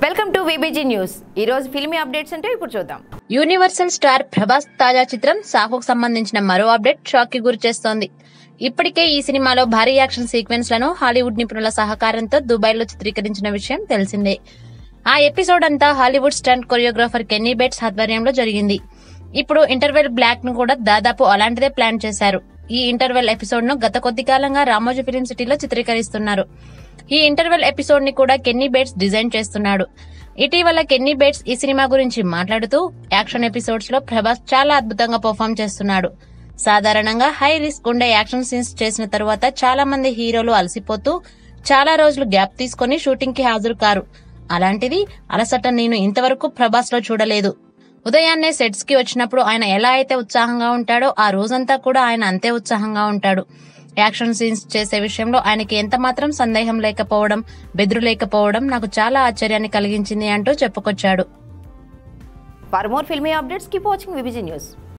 Welcome to VBG news. ఈ రోజు filmy updates అంటే ఇప్పుడు చూద్దాం. యూనివర్సల్ స్టార్ ప్రభాస్ తాజా చిత్రం సాహోకు సంబంధించిన మరో అప్డేట్ షాక్ కి గురి చేస్తోంది. ఇప్పటికే ఈ సినిమాలో భారీ యాక్షన్ సీక్వెన్స్ లను హాలీవుడ్ నిపుణుల సహకారంతో దుబాయ్ లో చిత్రీకరించిన విషయం తెలిసిందే. ఆ ఎపిసోడ్ అంతా Hollywood stunt choreographer Kenny Bates ఆధ్వర్యంలో జరిగింది. ఇప్పుడు ఇంటర్వెల్ బ్లాక్ ను కూడా దాదాపు అలాంటిదే ప్లాన్ చేశారు. ఈ ఇంటర్వెల్ ఎపిసోడ్ ను గత కొద్ది కాలంగా రామోజీ ఫిలిం సిటీలో చిత్రీకరిస్తున్నారు. ఈ ఇంటర్వెల్ ఎపిసోడ్ ని కూడా కెన్నీ బేట్స్ డిజైన్ చేస్తున్నాడు. ఇటీవల కెన్నీ బేట్స్ ఈ సినిమా గురించి మాట్లాడుతూ యాక్షన్ ఎపిసోడ్స్ లో ప్రభాస్ చాలా అద్భుతంగా పర్ఫామ్ చేస్తున్నాడు. సాధారణంగా హై రిస్క్ ఉండే యాక్షన్ సీన్స్ చేసిన తరువాత చాలా మంది హీరోలు అలసిపోతూ చాలా రోజులు గ్యాప్ తీసుకుని షూటింగ్ కి హాజరు కారు. అలాంటిది అలసట నేను ఇంతవరకు ప్రభాస్ లో చూడలేదు. ఉదయాన్నే సెట్స్ కి వచ్చినప్పుడు ఆయన ఎలా అయితే ఉత్సాహంగా ఉంటాడో ఆ రోజంతా కూడా ఆయన అంతే ఉత్సాహంగా ఉంటాడు. యాక్షన్ సీన్స్ చేసే విషయంలో ఆయనకి ఎంత మాత్రం సందేహం లేకపోవడం, బెదురు లేకపోవడం నాకు చాలా ఆశ్చర్యాన్ని కలిగించింది అంటూ చెప్పుకొచ్చాడు. For more filmy updates keep watching VBG news.